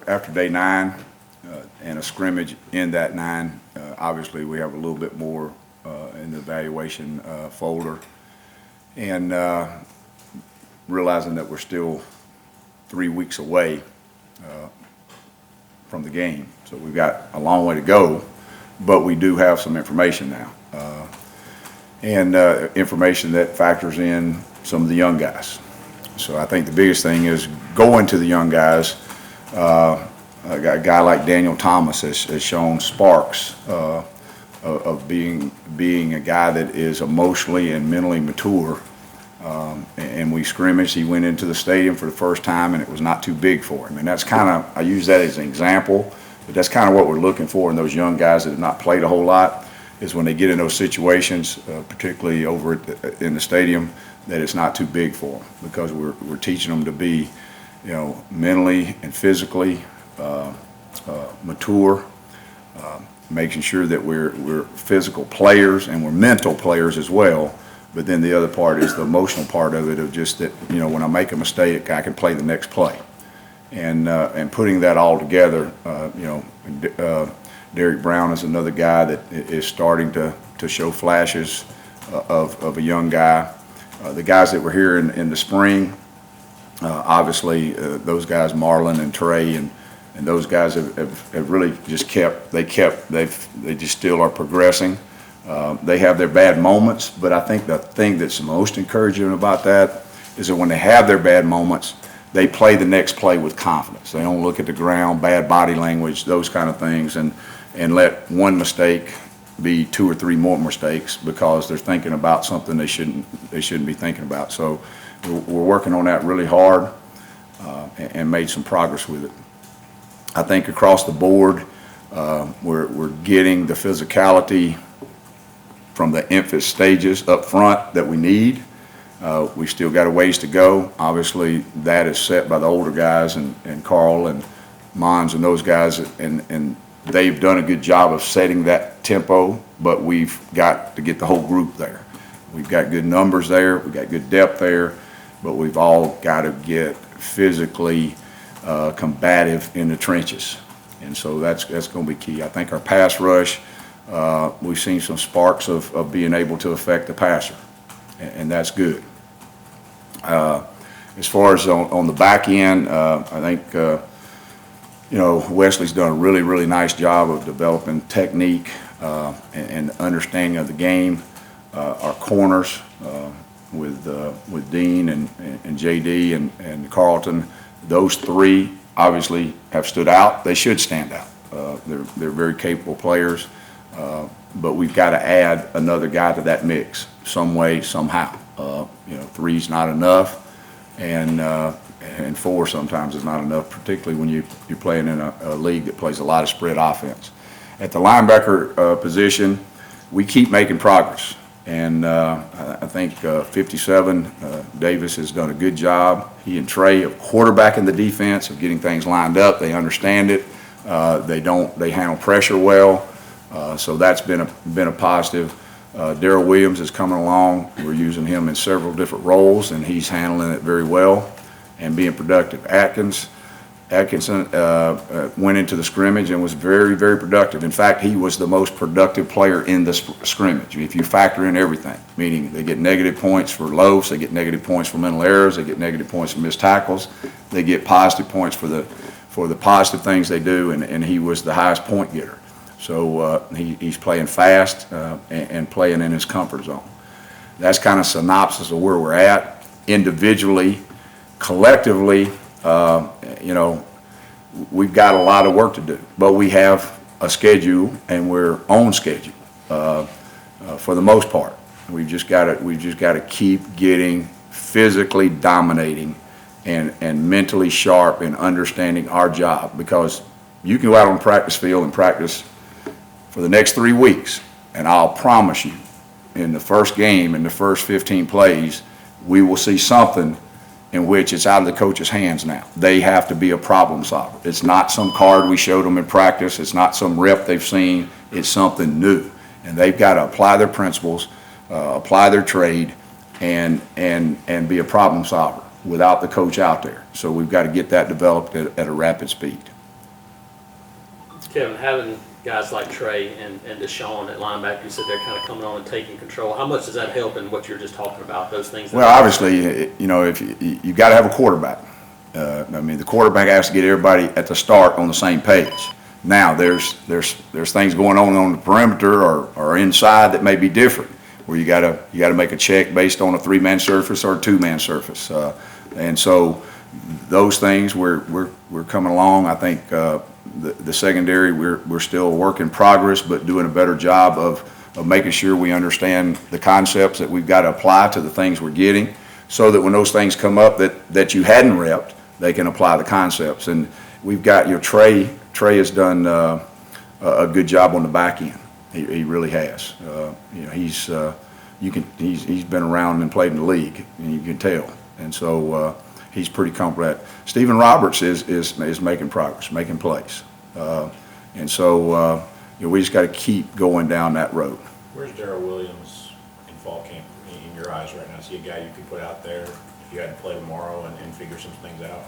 after day 9 and a scrimmage in that 9, obviously we have a little bit more in the evaluation folder, and realizing that we're still 3 weeks away from the game. So we've got a long way to go, but we do have some information now, and information that factors in some of the young guys. So I think the biggest thing is going to the young guys. A guy like Daniel Thomas has shown sparks of being a guy that is emotionally and mentally mature. And we scrimmaged. He went into the stadium for the first time, and it was not too big for him. And that's kind of, I use that as an example, but that's kind of what we're looking for in those young guys that have not played a whole lot, is when they get in those situations, particularly over in the stadium, that it's not too big for them, because we're teaching them to be, mentally and physically mature, making sure that we're physical players and we're mental players as well. But then the other part is the emotional part of it, of just that, when I make a mistake, I can play the next play. And putting that all together, Derrick Brown is another guy that is starting to show flashes of a young guy. The guys that were here in the spring, obviously those guys, Marlon and Trey, and those guys have really just they just still are progressing. They have their bad moments, but I think the thing that's most encouraging about that is that when they have their bad moments, they play the next play with confidence. They don't look at the ground, bad body language, those kind of things, and let one mistake be 2 or 3 more mistakes because they're thinking about something they shouldn't be thinking about. So we're working on that really hard and made some progress with it. I think across the board, we're getting the physicality from the infant stages up front that we need. We still got a ways to go. Obviously, that is set by the older guys and Carl and Mons and those guys, and they've done a good job of setting that tempo, but we've got to get the whole group there. We've got good numbers there, we've got good depth there, but we've all got to get physically combative in the trenches. And so that's going to be key. I think our pass rush, we've seen some sparks of being able to affect the passer, and that's good. As far as on the back end, I think Wesley's done a really, really nice job of developing technique and understanding of the game. Our corners with Dean and JD and Carlton, those 3 obviously have stood out. They should stand out. They're very capable players, but we've got to add another guy to that mix some way, somehow. 3's not enough, and 4 sometimes is not enough, particularly when you're playing in a league that plays a lot of spread offense. At the linebacker position, we keep making progress, and I think 57, Davis has done a good job. He and Trey of quarterbacking the defense, of getting things lined up. They understand it. They handle pressure well, so that's been a positive. Darrell Williams is coming along. We're using him in several different roles, and he's handling it very well and being productive. Atkinson went into the scrimmage and was very, very productive. In fact, he was the most productive player in the scrimmage, if you factor in everything, meaning they get negative points for loafs, they get negative points for mental errors, they get negative points for missed tackles, they get positive points for the positive things they do, and he was the highest point getter. So he's playing fast and playing in his comfort zone. That's kind of synopsis of where we're at. Individually, collectively, we've got a lot of work to do, but we have a schedule and we're on schedule for the most part. We've just got to keep getting physically dominating and mentally sharp and understanding our job, because you can go out on the practice field and practice for the next 3 weeks, and I'll promise you, in the first game, in the first 15 plays, we will see something in which it's out of the coach's hands now. They have to be a problem solver. It's not some card we showed them in practice. It's not some rep they've seen. It's something new, and they've got to apply their principles, apply their trade, and be a problem solver without the coach out there. So we've got to get that developed at a rapid speed. Kevin, having guys like Trey and Deshaun at linebacker, you said they're kind of coming on and taking control. How much does that help in what you're just talking about, those things? Well, obviously, you know, if you got to have a quarterback. I mean, the quarterback has to get everybody at the start on the same page. Now, there's things going on the perimeter or inside that may be different, where you got to make a check based on a 3-man surface or a 2-man surface, and so those things we're coming along. I think the secondary we're still a work in progress, but doing a better job of making sure we understand the concepts that we've got to apply to the things we're getting, so that when those things come up that you hadn't repped, they can apply the concepts. And we've got Trey has done a good job on the back end. He really has. You know, he's been around and played in the league, and you can tell. And so he's pretty competent. Stephen Roberts is making progress, making plays. And so you know, we just got to keep going down that road. Where's Darrell Williams in fall camp in your eyes right now? Is he a guy you could put out there if you had to play tomorrow and figure some things out?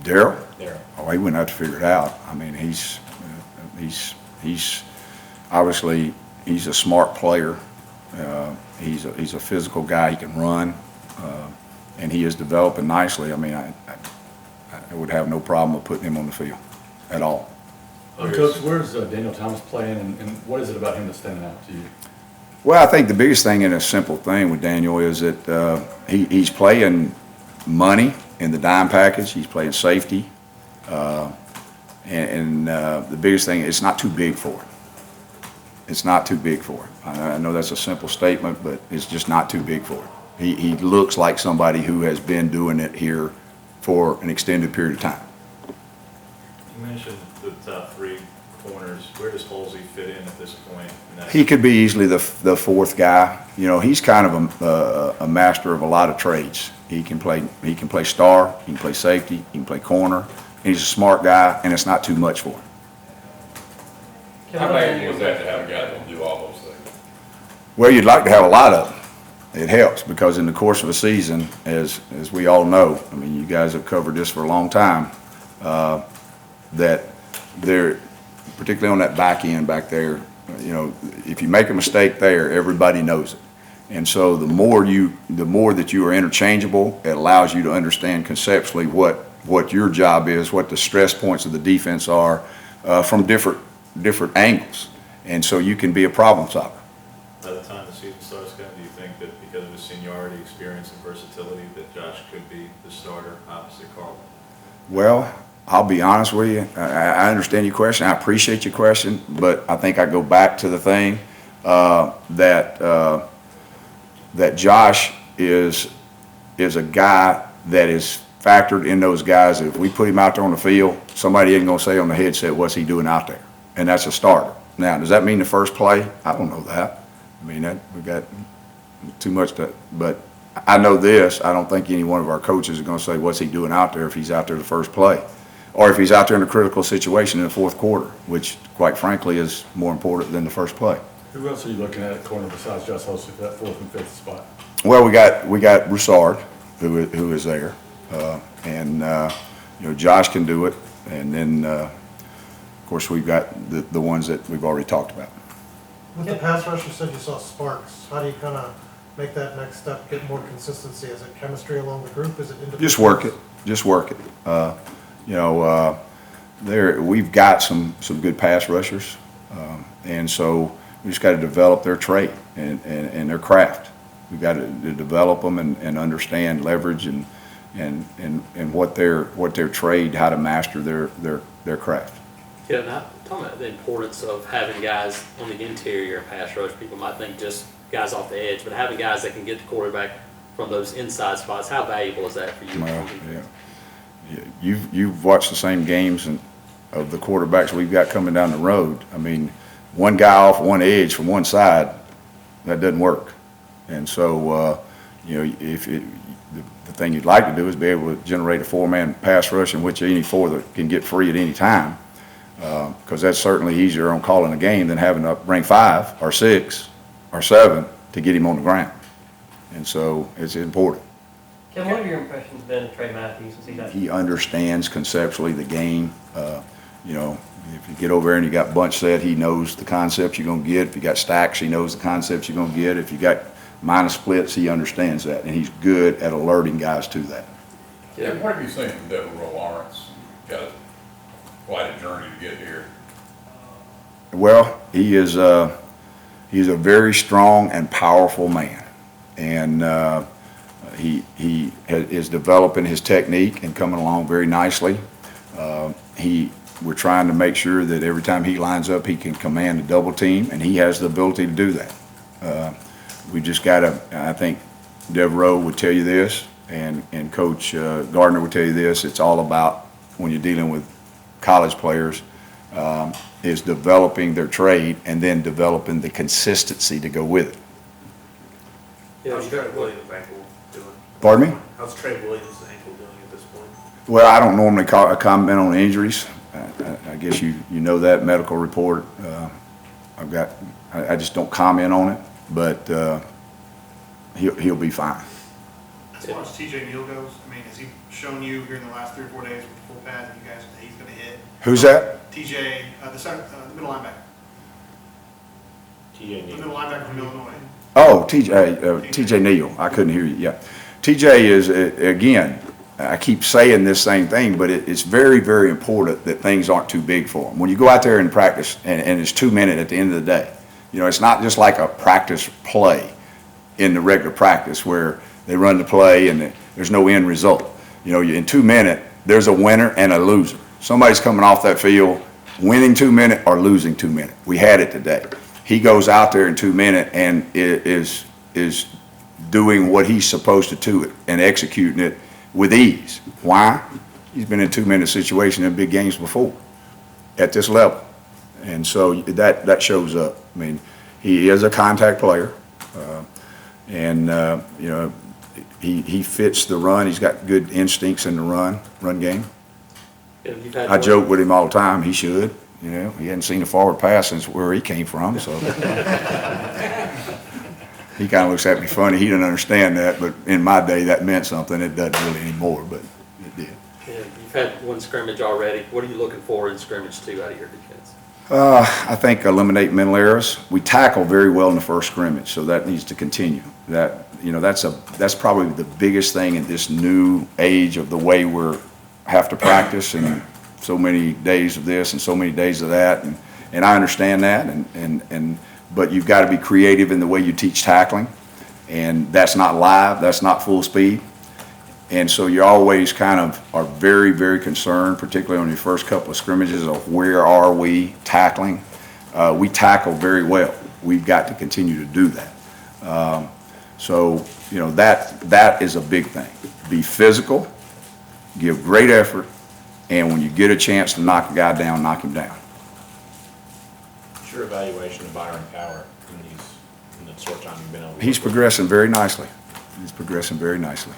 Darrell? Darrell. Oh, he wouldn't have to figure it out. I mean, he's obviously he's a smart player. He's a physical guy. He can run, and he is developing nicely. I mean, I would have no problem with putting him on the field at all. Coach, where's Daniel Thomas playing, and what is it about him that's standing out to you? Well, I think the biggest thing, and a simple thing with Daniel, is that he's playing money in the dime package. He's playing safety, and the biggest thing, it's not too big for him. It's not too big for him. I know that's a simple statement, but it's just not too big for him. He looks like somebody who has been doing it here for an extended period of time. You mentioned the top 3 corners. Where does Halsey fit in at this point? He could be easily the 4th guy. You know, he's kind of a master of a lot of trades. He can play star, he can play safety, he can play corner. And he's a smart guy, and it's not too much for him. How valuable is that to have a guy that will do all those things? Well, you'd like to have a lot of them. It helps because in the course of a season, as we all know, I mean, you guys have covered this for a long time, that there, particularly on that back end back there, you know, if you make a mistake there, everybody knows it. And so the more that you are interchangeable, it allows you to understand conceptually what your job is, what the stress points of the defense are from different angles. And so you can be a problem solver. By the time the season starts, Kevin, do you think that because of his seniority, experience, and versatility, that Josh could be the starter opposite Carl? Well, I'll be honest with you. I understand your question. I appreciate your question, but I think I go back to the thing that Josh is a guy that is factored in those guys. If we put him out there on the field, somebody ain't gonna say on the headset, "What's he doing out there?" And that's a starter. Now, does that mean the first play? I don't know that. I mean, we got too much to. But I know this. I don't think any one of our coaches is gonna say, "What's he doing out there?" if he's out there the first play. Or if he's out there in a critical situation in the 4th quarter, which, quite frankly, is more important than the first play. Who else are you looking at corner besides Josh Halsey for that 4th and 5th spot? Well, we got Broussard, who is there, and you know, Josh can do it, and then of course we've got the ones that we've already talked about. With the pass rush, you said you saw sparks. How do you kind of make that next step, get more consistency? Is it chemistry along the group? Is it individual? Just work it. You know, we've got some good pass rushers, and so we just got to develop their trade and their craft. We've got to develop them and understand leverage and what their trade, how to master their craft. Yeah, now, talking about the importance of having guys on the interior pass rush. People might think just guys off the edge, but having guys that can get the quarterback from those inside spots, how valuable is that for you? Well, yeah. You've watched the same games of the quarterbacks we've got coming down the road. I mean, one guy off one edge from one side, that doesn't work. And so, you know, the thing you'd like to do is be able to generate a 4-man pass rush in which any 4 that can get free at any time, because that's certainly easier on calling a game than having to bring 5 or 6 or 7 to get him on the ground. And so it's important. Kevin, what have your impressions been of Trey Matthews since he's out? He understands conceptually the game. You know, If you get over there and you got bunch set, he knows the concepts you're gonna get. If you got stacks, he knows the concepts you're gonna get. If you got minus splits, he understands that, and he's good at alerting guys to that. Yeah, what have you seen from Devereaux Lawrence? Got quite a journey to get here. Well, he's a very strong and powerful man, and he is developing his technique and coming along very nicely. We're trying to make sure that every time he lines up, he can command a double team, and he has the ability to do that. We just got to, I think Devereaux would tell you this, and Coach Gardner would tell you this, it's all about, when you're dealing with college players, is developing their trade and then developing the consistency to go with it. Yeah, How's Trey Williams' ankle doing? Pardon me? How's Trey Williams' ankle doing at this point? Well, I don't normally comment on injuries. I guess you know that medical report. I just don't comment on it, but he'll be fine. As far as TJ Neal goes, I mean, has he shown you here in the last 3 or 4 days with the full pad that you guys that he's going to hit? Who's that? TJ, the middle linebacker, TJ the Neal. middle linebacker from Illinois. Oh, TJ Neal. I couldn't hear you. Yeah, TJ is again. I keep saying this same thing, but it's very, very important that things aren't too big for him. When you go out there and practice, and it's 2 minutes at the end of the day, you know, it's not just like a practice play in the regular practice where they run the play and there's no end result. You know, in 2 minutes, there's a winner and a loser. Somebody's coming off that field winning 2 minutes or losing 2 minutes. We had it today. He goes out there in 2 minutes and is doing what he's supposed to do it and executing it with ease. Why? He's been in 2 minute situation in big games before at this level. And so that shows up. I mean, he is a contact player, and you know, he fits the run. He's got good instincts in the run game. I joke with him all the time. He should. You know, he hadn't seen a forward pass since where he came from, so he kind of looks at me funny. He didn't understand that, but in my day, that meant something. It doesn't really anymore, but it did. Yeah, you've had one scrimmage already. What are you looking for in scrimmage 2 out of your defense? I think eliminate mental errors. We tackle very well in the first scrimmage, so that needs to continue. That, you know, that's probably the biggest thing in this new age of the way we have to practice, and so many days of this and so many days of that, and I understand that, but you've got to be creative in the way you teach tackling, and that's not live, that's not full speed. And so you always kind of are very, very concerned, particularly on your first couple of scrimmages, of where are we tackling. We tackle very well. We've got to continue to do that. So, you know, that is a big thing. Be physical, give great effort, and when you get a chance to knock a guy down, knock him down. What's your evaluation of Byron Power in the short time you've been over? He's progressing very nicely. He's progressing very nicely.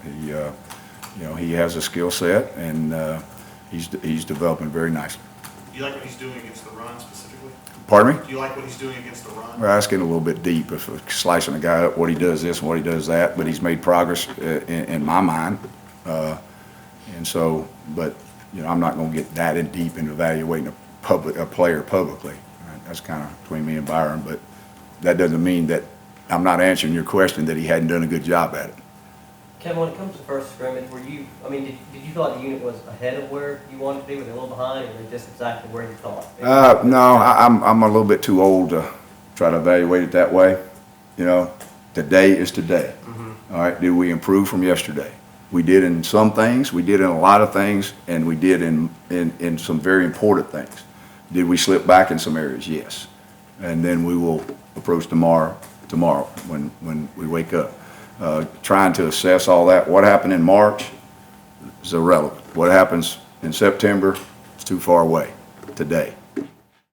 He, you know, he has a skill set, and he's developing very nicely. Do you like what he's doing against the run specifically? Pardon me? Do you like what he's doing against the run? Well, that's getting a little bit deep, if slicing a guy up, what he does this and what he does that, but he's made progress in my mind. And so, but, you know, I'm not going to get that in deep in evaluating a player publicly. That's kind of between me and Byron, but that doesn't mean that I'm not answering your question that he hadn't done a good job at it. Kevin, when it comes to first scrimmage, did you feel like the unit was ahead of where you wanted to be? Were they a little behind, or were they just exactly where you thought? No, I'm a little bit too old to try to evaluate it that way. You know, today is today. Mm-hmm. All right, did we improve from yesterday? We did in some things, we did in a lot of things, and we did in some very important things. Did we slip back in some areas? Yes. And then we will approach tomorrow when we wake up. Trying to assess all that. What happened in March is irrelevant. What happens in September is too far away today.